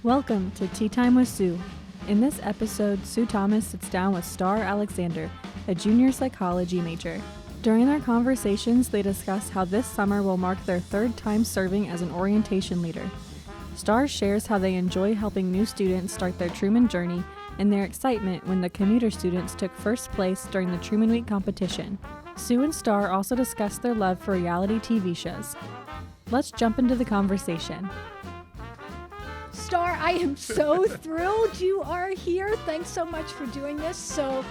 Welcome to Tea Time with Sue. In this episode, Sue Thomas sits down with Star Alexander, a junior psychology major. During their conversations, they discuss how this summer will mark their third time serving as an orientation leader. Star shares how they enjoy helping new students start their Truman journey and their excitement when the commuter students took first place during the Truman Week competition. Sue and Star also discuss their love for reality TV shows. Let's jump into the conversation. Star, I am so thrilled you are here. Thanks so much for doing this. So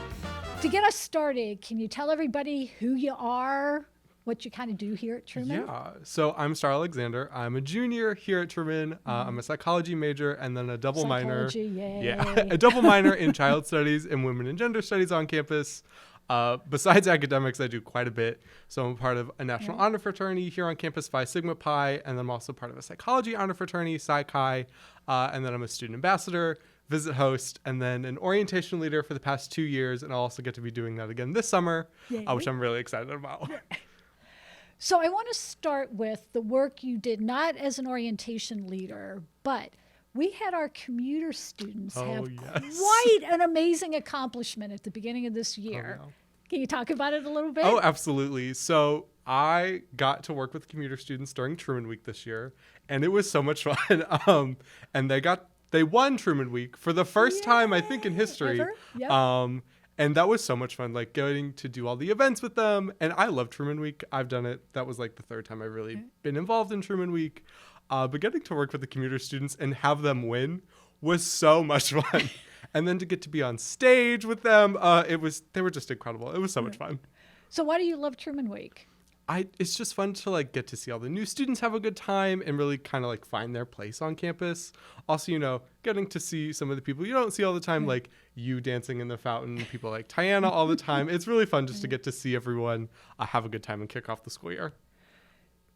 to get us started, can you tell everybody who you are, what you kind of do here at Truman? Yeah, so I'm Star Alexander. I'm a junior here at Truman. I'm a psychology major and then a double minor. Yay. Yeah, a double minor in child studies and women and gender studies on campus. Besides academics, I do quite a bit. So I'm part of a national honor fraternity here on campus, Phi Sigma Pi, and then I'm also part of a psychology honor fraternity, Psi Chi, and then I'm a student ambassador, visit host, and then an orientation leader for the past 2 years, and I'll also get to be doing that again this summer, which I'm really excited about. So I want to start with the work you did, not as an orientation leader, but we had our commuter students have quite an amazing accomplishment at the beginning of this year. Oh, yeah. Can you talk about it a little bit? Oh, absolutely. So I got to work with commuter students during Truman Week this year, and it was so much fun. And they won Truman Week for the first time, I think, in history. Ever? Yep. And that was so much fun, like getting to do all the events with them. And I love Truman Week. I've done it. That was like the third time I've really been involved in Truman Week. But getting to work with the commuter students and have them win was so much fun. And then to get to be on stage with them, they were just incredible. It was so much fun. So why do you love Truman Week? It's just fun to like get to see all the new students have a good time and really kind of like find their place on campus. Also, getting to see some of the people you don't see all the time, like you dancing in the fountain, people like Tiana all the time. It's really fun just to get to see everyone have a good time and kick off the school year.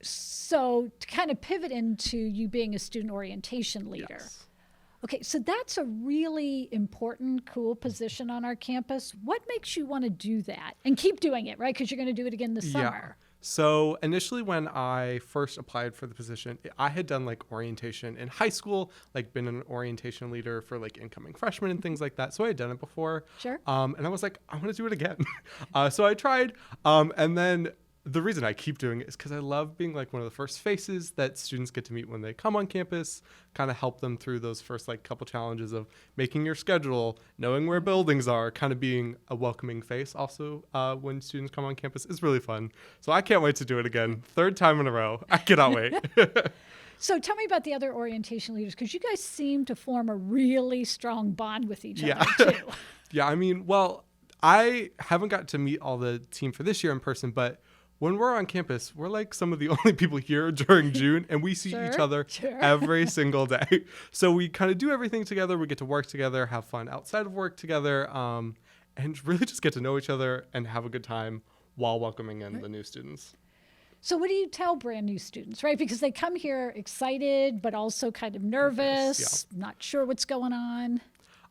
So to kind of pivot into you being a student orientation leader. Yes. Okay, so that's a really important, cool position on our campus. What makes you want to do that and keep doing it, right? Because you're going to do it again this summer. So initially when I first applied for the position, I had done like orientation in high school, like been an orientation leader for like incoming freshmen and things like that. So I had done it before. Sure. And I was like, I want to do it again. So I tried. And then the reason I keep doing it is because I love being like one of the first faces that students get to meet when they come on campus, kind of help them through those first like couple challenges of making your schedule, knowing where buildings are, kind of being a welcoming face also when students come on campus is really fun. So I can't wait to do it again. Third time in a row. I cannot wait. So tell me about the other orientation leaders, because you guys seem to form a really strong bond with each other too. Yeah, I mean, well, I haven't got to meet all the team for this year in person, but when we're on campus, we're like some of the only people here during June, and we see each other every single day. So we kind of do everything together. We get to work together, have fun outside of work together, and really just get to know each other and have a good time while welcoming in the new students. So what do you tell brand new students, right? Because they come here excited, but also kind of nervous, not sure what's going on.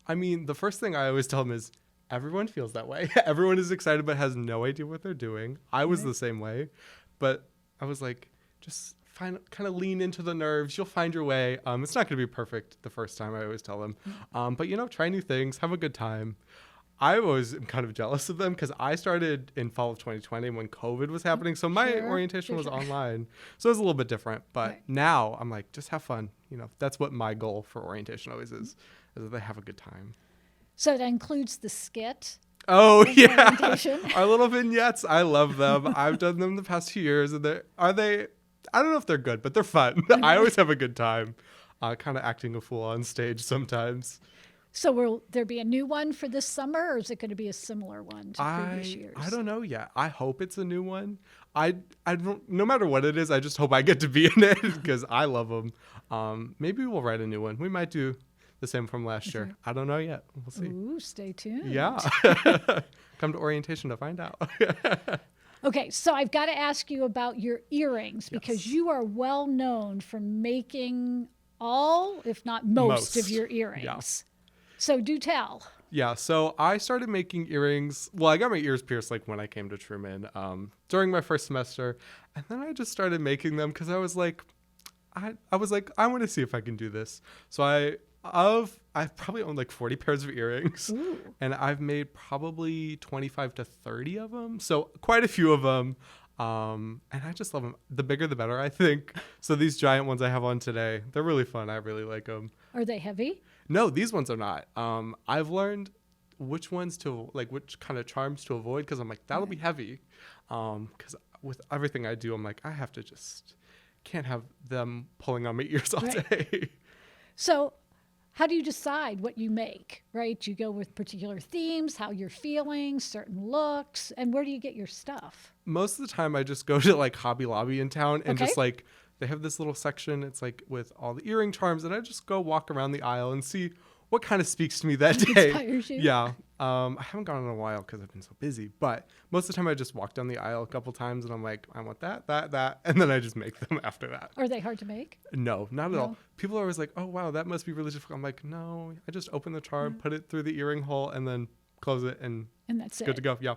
I mean, the first thing I always tell them is, everyone feels that way. Everyone is excited but has no idea what they're doing. I was the same way, but I was like, just kind of lean into the nerves. You'll find your way. It's not going to be perfect the first time, I always tell them. But, try new things, have a good time. I always am kind of jealous of them because I started in fall of 2020 when COVID was happening. So my orientation was online. So it was a little bit different. But now I'm like, just have fun. That's what my goal for orientation always is that they have a good time. So that includes the skit. Oh, yeah. Our little vignettes. I love them. I've done them the past few years. And I don't know if they're good, but they're fun. I always have a good time kind of acting a fool on stage sometimes. So will there be a new one for this summer, or is it going to be a similar one to previous years? I don't know yet. I hope it's a new one. I don't. No matter what it is, I just hope I get to be in it because I love them. Maybe we'll write a new one. We might do the same from last year. I don't know yet. We'll see. Ooh, stay tuned. Yeah. Come to orientation to find out. Okay, so I've got to ask you about your earrings because you are well known for making all, if not most of your earrings. Yeah. So do tell. Yeah, so I started making earrings. Well, I got my ears pierced like when I came to Truman during my first semester. And then I just started making them because I was like, I want to see if I can do this. So I I've probably owned like 40 pairs of earrings. Ooh. And I've made probably 25 to 30 of them. So quite a few of them. And I just love them. The bigger, the better, I think. So these giant ones I have on today, they're really fun. I really like them. Are they heavy? No, these ones are not. I've learned which ones to like, which kind of charms to avoid. Cause I'm like, that'll be heavy. Cause with everything I do, I'm like, I have to can't have them pulling on my ears all day. So how do you decide what you make, right? You go with particular themes, how you're feeling, certain looks, and where do you get your stuff? Most of the time I just go to like Hobby Lobby in town and just like, they have this little section. It's like with all the earring charms, and I just go walk around the aisle and see what kind of speaks to me that day. Inspires you. Yeah. I haven't gone in a while because I've been so busy, but most of the time I just walk down the aisle a couple times and I'm like, I want that, and then I just make them after that. Are they hard to make? No, not at all. People are always like, oh wow, that must be really difficult. I'm like, no, I just open the charm, put it through the earring hole, and then close it, and that's it's good to go. Yeah.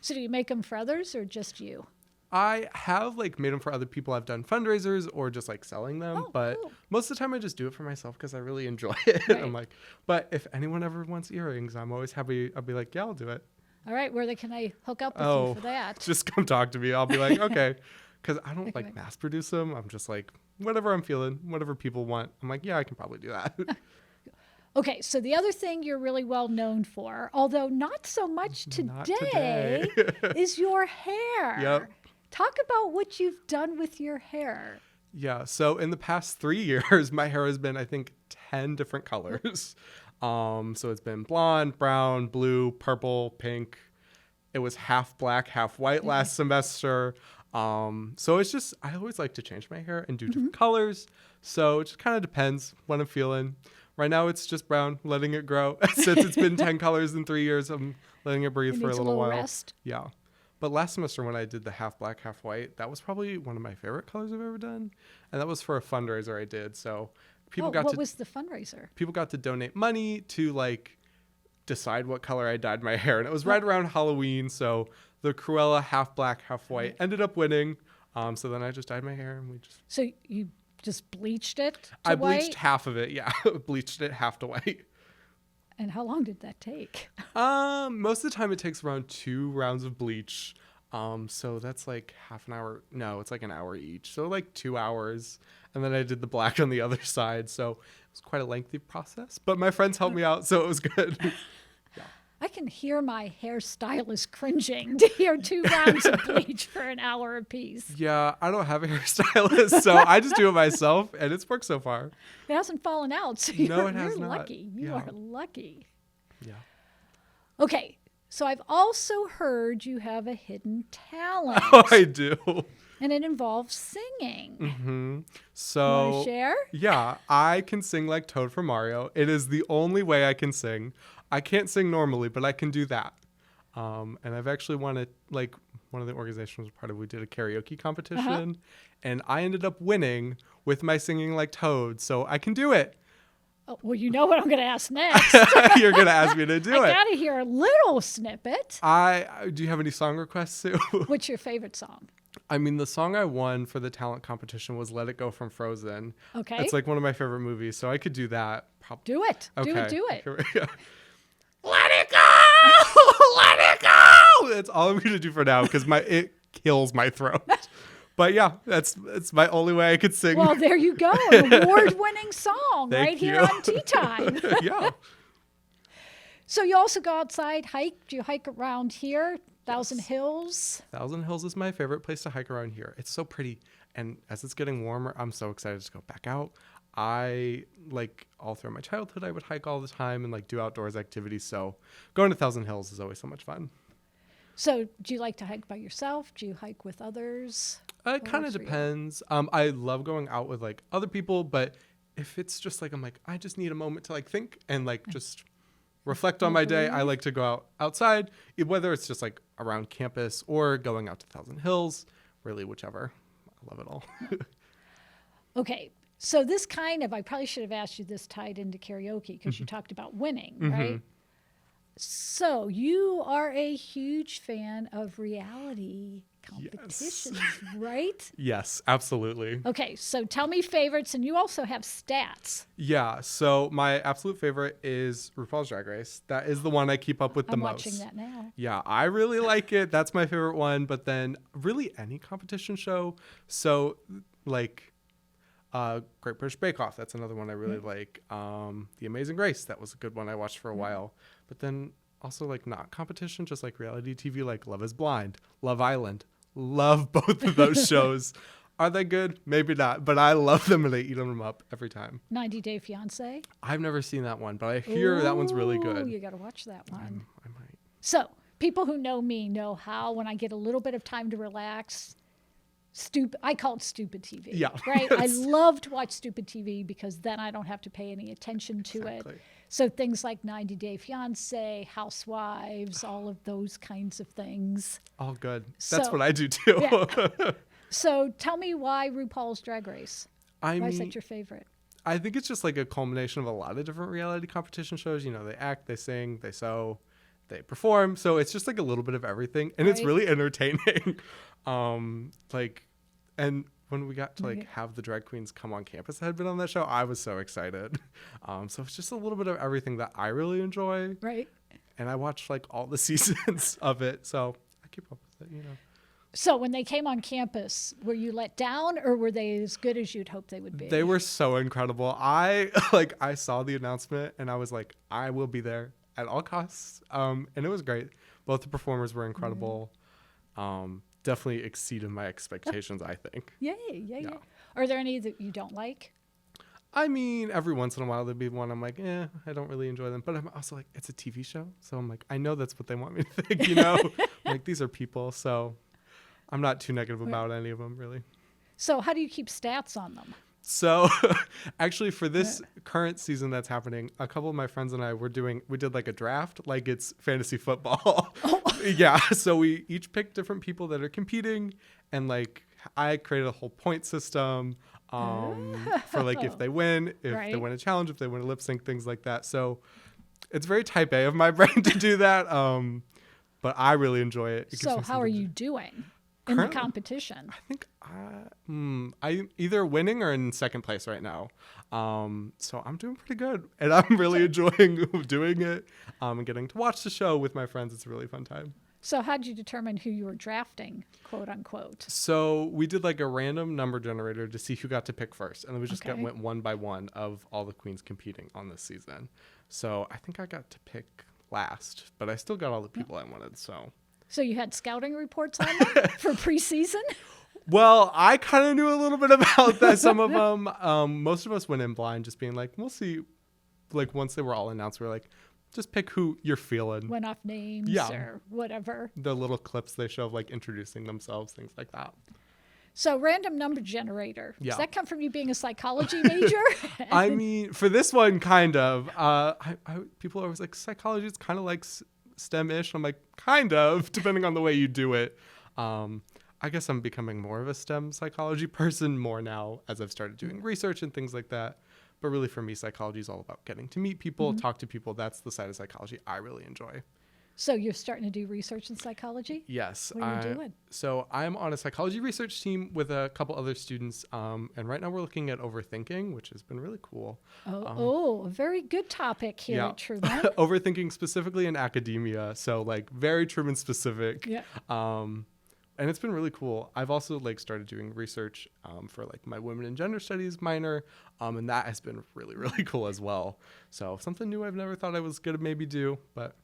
So do you make them for others or just you? I have like made them for other people. I've done fundraisers or just like selling them, but cool. most of the time I just do it for myself because I really enjoy it. Right. I'm like, but if anyone ever wants earrings, I'm always happy. I'll be like, yeah, I'll do it. All right, where can I hook up with you for that? Just come talk to me. I'll be like, okay, because I don't like mass produce them. I'm just like, whatever I'm feeling, whatever people want. I'm like, yeah, I can probably do that. Okay, so the other thing you're really well known for, although not so much today, is your hair. Yep. Talk about what you've done with your hair. Yeah. So in the past 3 years, my hair has been, I think, 10 different colors. So it's been blonde, brown, blue, purple, pink. It was half black, half white last semester. So it's just, I always like to change my hair and do different colors. So it just kind of depends what I'm feeling. Right now it's just brown, letting it grow. Since it's been 10 colors in 3 years, I'm letting it breathe for a little while. Rest. Yeah. But last semester when I did the half black, half white, that was probably one of my favorite colors I've ever done. And that was for a fundraiser I did. So what was the fundraiser? People got to donate money to like decide what color I dyed my hair. And it was right around Halloween. So the Cruella half black, half white ended up winning. So then I just dyed my hair and we just... So you just bleached it to I white? bleached half of it, yeah. Bleached it half to white. And how long did that take? Most of the time it takes around 2 rounds of bleach. So that's like half an hour. No, it's like an hour each. So like 2 hours. And then I did the black on the other side. So it was quite a lengthy process, but my friends helped me out. So it was good. Yeah. I can hear my hairstylist cringing to hear 2 rounds of bleach for an hour apiece. Yeah, I don't have a hairstylist, so I just do it myself, and it's worked so far. It hasn't fallen out, so No, it has you're not. lucky. You are lucky. Yeah. Okay, so I've also heard you have a hidden talent. Oh, I do. And it involves singing. Mm-hmm. You So, want to share? yeah, I can sing like Toad from Mario. It is the only way I can sing. I can't sing normally, but I can do that. And I've actually won it, like one of the organizations was part of, we did a karaoke competition, and I ended up winning with my singing like Toad, so I can do it. Oh, well, you know what I'm going to ask next. You're going to ask me to do it. I got to hear a little snippet. Do you have any song requests, Sue? What's your favorite song? I mean, the song I won for the talent competition was Let It Go from Frozen. Okay. It's like one of my favorite movies, so I could do that. Do it. Okay. Do it. Here we go. Let it go! Let it go! That's all I'm going to do for now because it kills my throat. But yeah, it's my only way I could sing. Well, there you go. An award-winning song Thank you. here on Tea Time. Yeah. So you also go outside, hike. Do you hike around here? Thousand Hills? Thousand Hills is my favorite place to hike around here. It's so pretty. And as it's getting warmer, I'm so excited to go back out. I, like, all through my childhood, I would hike all the time and, like, do outdoors activities. So going to Thousand Hills is always so much fun. So do you like to hike by yourself? Do you hike with others? It kind of depends. I love going out with, like, other people. But if it's just, like, I'm like, I just need a moment to, like, think and, like, just reflect on my day, I like to go outside, whether it's just, like, around campus or going out to Thousand Hills. Really, whichever. I love it all. Okay. So this I probably should have asked you this tied into karaoke because you talked about winning, right? So you are a huge fan of reality competitions, right? Yes, absolutely. Okay, so tell me favorites, and you also have stats. Yeah, so my absolute favorite is RuPaul's Drag Race. That is the one I keep up with the most. I'm watching that now. Yeah, I really like it. That's my favorite one. But then really any competition show. So like Great British Bake Off, that's another one I really like. The Amazing Race, that was a good one I watched for a while. But then also like not competition, just like reality TV, like Love is Blind, Love Island. Love both of those shows. Are they good? Maybe not, but I love them and I eat them up every time. 90 Day Fiance. I've never seen that one, but I hear that one's really good. You got to watch that one. I might. So people who know me know how when I get a little bit of time to relax, I call it stupid TV. Yeah. Right? I love to watch stupid TV because then I don't have to pay any attention to it. So things like 90 Day Fiance, Housewives, all of those kinds of things. All good. That's what I do too. Yeah. So tell me why RuPaul's Drag Race. Why is that your favorite? I think it's just like a culmination of a lot of different reality competition shows. You know, they act, they sing, they sew, they perform. So it's just like a little bit of everything. And it's really entertaining. And when we got to like have the drag queens come on campus that had been on that show, I was so excited. So it's just a little bit of everything that I really enjoy. Right. And I watched like all the seasons of it. So I keep up with it, you know. So when they came on campus, were you let down or were they as good as you'd hoped they would be? They were so incredible. I saw the announcement and I was like, I will be there at all costs. And it was great. Both the performers were incredible. Definitely exceeded my expectations, I think. Yay. Are there any that you don't like? I mean, every once in a while there'd be one I'm like, I don't really enjoy them. But I'm also like, it's a TV show. So I'm like, I know that's what they want me to think, you know? Like, these are people. So I'm not too negative about any of them, really. So how do you keep stats on them? So actually for this current season that's happening, a couple of my friends and I we did like a draft, like it's fantasy football. Yeah. So we each picked different people that are competing and like I created a whole point system for like if they win, if they win a challenge, if they win a lip sync, things like that. So it's very type A of my brain to do that. But I really enjoy it. So how are you doing? In the competition? I think I'm either winning or in second place right now. So I'm doing pretty good. And I'm really enjoying doing it and getting to watch the show with my friends. It's a really fun time. So how did you determine who you were drafting, quote unquote? So we did like a random number generator to see who got to pick first. And then we just went one by one of all the queens competing on this season. So I think I got to pick last, but I still got all the people I wanted, So you had scouting reports on them for preseason? Well, I kind of knew a little bit about that. Some of them, most of us went in blind, just being like, we'll see. Like once they were all announced, we were like, just pick who you're feeling. Went off names or whatever. The little clips they show of like introducing themselves, things like that. So random number generator. Does that come from you being a psychology major? I mean, for this one, kind of. People are always like, psychology is kind of like STEM-ish. I'm like, kind of, depending on the way you do it. I guess I'm becoming more of a STEM psychology person more now as I've started doing research and things like that. But really for me, psychology is all about getting to meet people, talk to people. That's the side of psychology I really enjoy. So you're starting to do research in psychology? Yes. What are you doing? So I'm on a psychology research team with a couple other students. And right now we're looking at overthinking, which has been really cool. A very good topic here at Truman. Overthinking specifically in academia. So like very Truman specific. Yeah. And it's been really cool. I've also like started doing research for like my women and gender studies minor. And that has been really, really cool as well. So something new I've never thought I was going to maybe do, but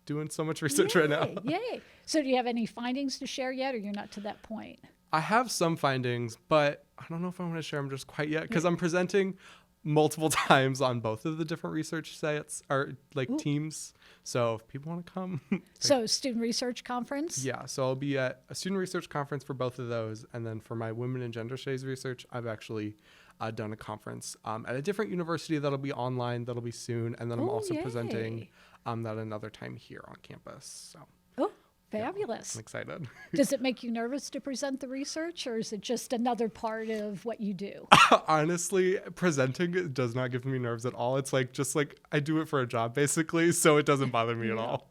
doing so much research right now. Yay. So do you have any findings to share yet, or you're not to that point? I have some findings, but I don't know if I want to share them just quite yet because I'm presenting multiple times on both of the different research sites or like teams. So if people want to come. So student research conference? Yeah. So I'll be at a student research conference for both of those. And then for my women and gender studies research, I've actually done a conference at a different university that'll be online. That'll be soon. And then I'm also presenting that another time here on campus. So. Fabulous. I'm excited. Does it make you nervous to present the research, or is it just another part of what you do? Honestly, presenting does not give me nerves at all. It's like just like I do it for a job basically, so it doesn't bother me at all.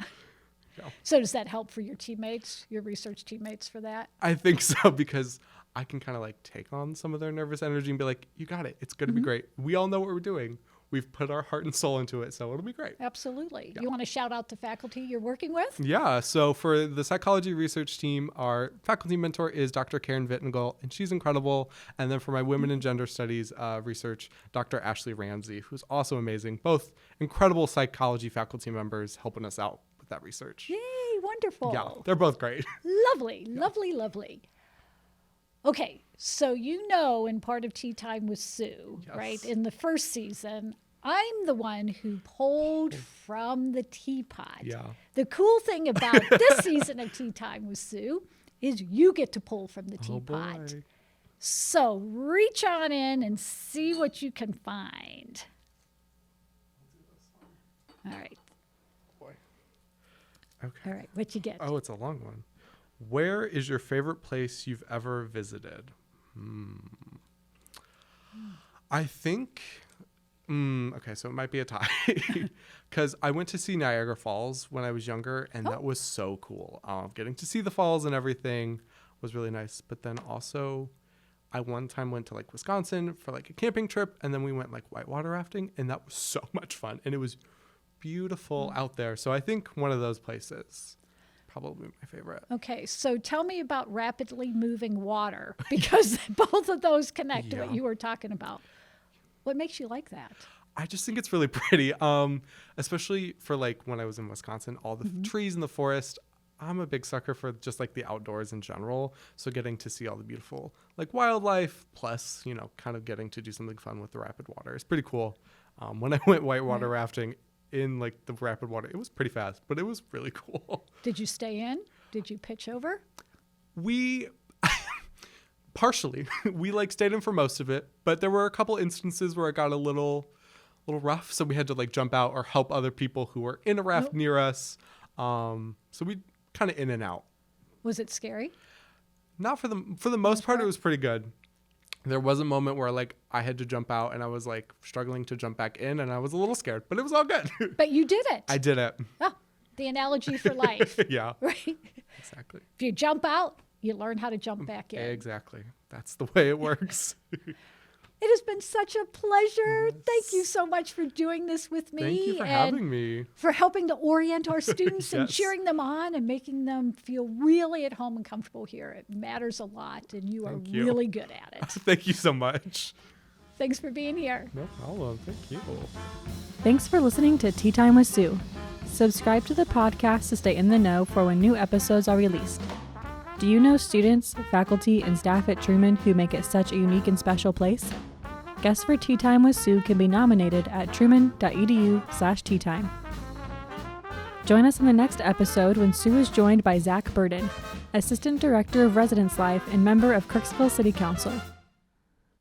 Yeah. So does that help for your teammates, your research teammates for that? I think so, because I can kind of like take on some of their nervous energy and be like, you got it. It's going to be great. We all know what we're doing. We've put our heart and soul into it, so it'll be great. Absolutely. Yeah. You want to shout out the faculty you're working with? Yeah, so for the psychology research team, our faculty mentor is Dr. Karen Vittingel, and she's incredible. And then for my women and gender studies research, Dr. Ashley Ramsey, who's also amazing. Both incredible psychology faculty members helping us out with that research. Yay, wonderful. Yeah, they're both great. Lovely, lovely, lovely. Okay, so in part of Tea Time with Sue, Yes. right, in the first season, I'm the one who pulled from the teapot. Yeah. The cool thing about this season of Tea Time with Sue is you get to pull from the teapot. Boy. So reach on in and see what you can find. All right. Boy. Okay. All right, what you get? Oh, it's a long one. Where is your favorite place you've ever visited? I think, okay, so it might be a tie. Because I went to see Niagara Falls when I was younger, and that was so cool. Getting to see the falls and everything was really nice. But then also, I one time went to like Wisconsin for like a camping trip, and then we went like whitewater rafting, and that was so much fun. And it was beautiful out there. So I think one of those places. Probably my favorite. Okay, so tell me about rapidly moving water, because both of those connect to what you were talking about. What makes you like that? I just think it's really pretty, especially for like when I was in Wisconsin, all the trees in the forest. I'm a big sucker for just like the outdoors in general. So getting to see all the beautiful like wildlife, plus, kind of getting to do something fun with the rapid water is pretty cool. When I went whitewater rafting, in like the rapid water, it was pretty fast, but it was really cool. Did you stay in? Did you pitch over? We partially we like stayed in for most of it, but there were a couple instances where it got a little rough, so we had to like jump out or help other people who were in a raft near us. So we kind of in and out. Was it scary? Not for the most part, it was pretty good. There was a moment where like I had to jump out and I was like struggling to jump back in, and I was a little scared, but it was all good. But you did it. I did it. Oh, the analogy for life. Yeah. Right? Exactly. If you jump out, you learn how to jump back in. Exactly. That's the way it works. It has been such a pleasure. Yes. Thank you so much for doing this with me. Thank you for having me. For helping to orient our students and Yes. cheering them on and making them feel really at home and comfortable here. It matters a lot, and you are really good at it. Thank you so much. Thanks for being here. No problem. Thank you. Thanks for listening to Tea Time with Sue. Subscribe to the podcast to stay in the know for when new episodes are released. Do you know students, faculty, and staff at Truman who make it such a unique and special place? Guests for Tea Time with Sue can be nominated at truman.edu/teatime. Join us in the next episode when Sue is joined by Zach Burden, Assistant Director of Residence Life and member of Kirksville City Council.